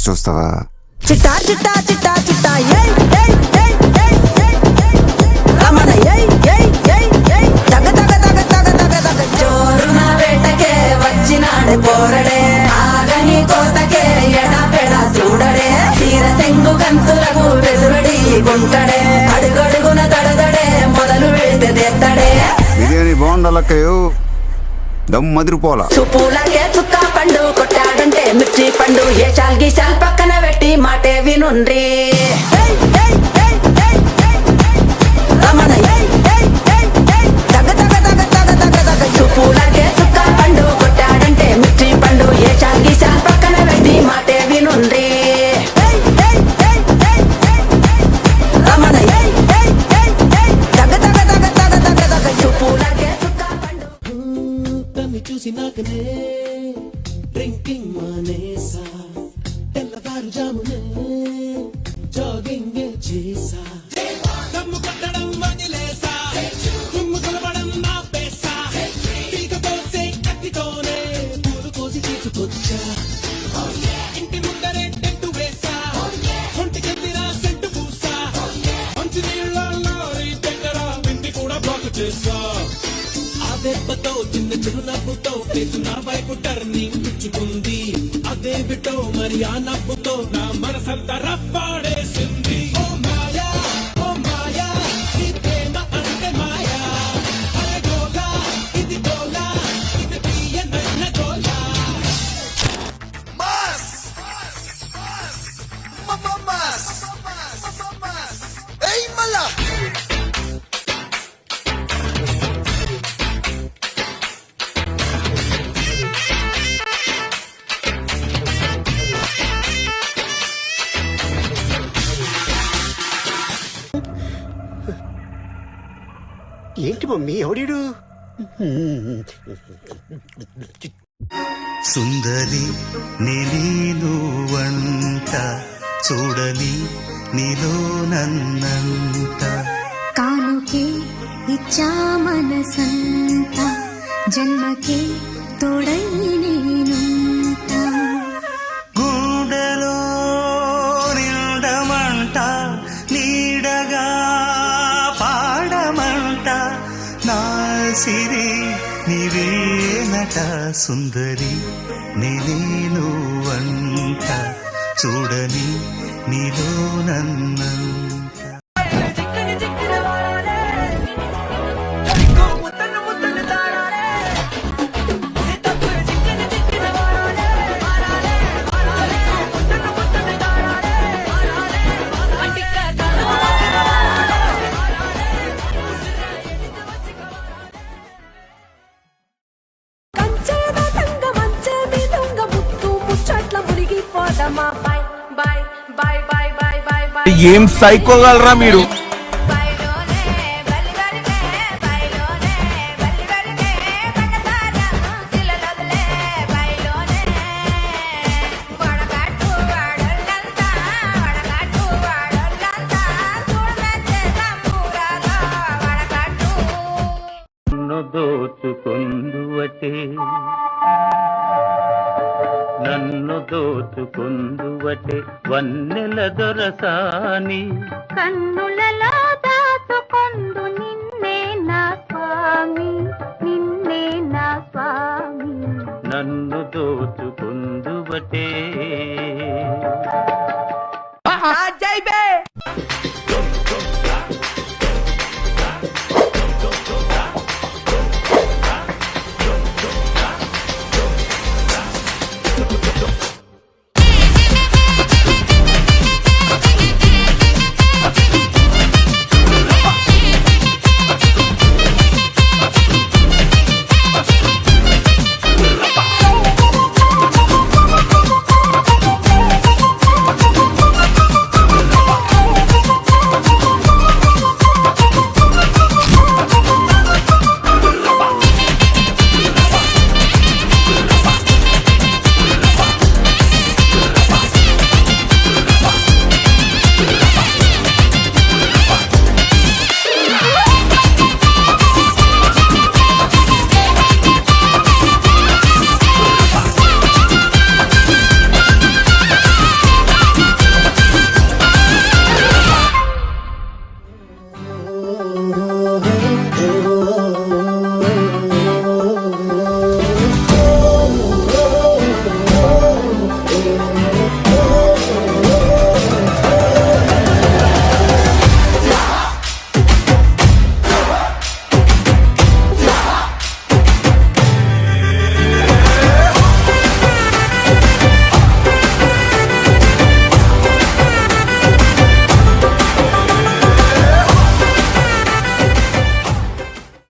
చూస్తావా? చిట్టా చిట్టా చిట్టా చిట్టా ఏయ్ ఏయ్ ఏయ్ ఏయ్ ఏయ్ రమణ ఏయ్ ఏయ్ ఏయ్ ఏయ్ తగ తగ తగ తగ తగ తగ జోరున వేటకే వచ్చినాడు పోరడే ఆగని కోతకే ఎడా పెడా చూడడే తీర సెంగు కంతులకు బెదురడి గుంటడే అడుగడుగున దడదడే మొదలు వెళ్తే తెత్తడే బిర్యానీ బాగుండాలక్కయ్యో, దమ్ మదిరిపోలా. సుపూలకే సుక్క పండు కొట్టాడంటే మిర్చి పండు ఏ చాల్ గీసాల్ పక్కన పెట్టి మాటే వినుండ్రి రమణ తగ తగ తగ తగ తగ తగ సుపూలకే సుక్క పండు కొట్టాడంటే మిర్చి పండు ఏ చాల్ గీసాల్ పక్కన పెట్టి మాటే వినుండ్రి రమణ తగ తగ తగ తగ తగ తగ సుపూలకే సుక్క పండు చూసినాకనే డ్రింకింగ్ మానేసా తెల్లవారు జామునే జాగింగ్ చేసా దమ్ము కొట్టడం వదిలేసా దుమ్ము కొలవడం ఆపేసా పీక పోసే కత్తితోనే పూలు కోసి తీసుకొచ్చా ఇంటి ముందరే టెంటు వేసా ఒంటికెత్తిన సెంటు పూసా మంచి నీళ్ళలో దగ్గర ఇంటి కూడా బ్లాక్ చేసా దెబ్బతో చిన్న చిరునవ్వుతో ఫేసు నా వైపు టర్నింగ్ పుచ్చుకుంది అదే బిటో మరి ఆ నవ్వుతో నా మనసంతా రప్పాడేసింది ఓ మాయా ఓ మాయా ఈ ప్రేమ అంటే మాయా అరే గోలా ఇది గోలా ఇది తీయనన్న గోలా మాస్ మాస్ ఏయ్ మల్లా ఏంటి మమ్మీ ఎవడీడు? సుందరి నీను వంట చూడని నీలో నన్నంట కానుకే ఇచ్చా మనసంత జన్మకే తోడై నేనుంటా గుండెలో నిండమంట నీడగా పాడమంట నా సిరి నీవేనట సుందరి నేను వంట చూడని నీలో నన్నంట ఏం సైకోగలరా మీరు? నన్ను దోచుకుందువటే వన్నెల దొరసాని కన్నులలో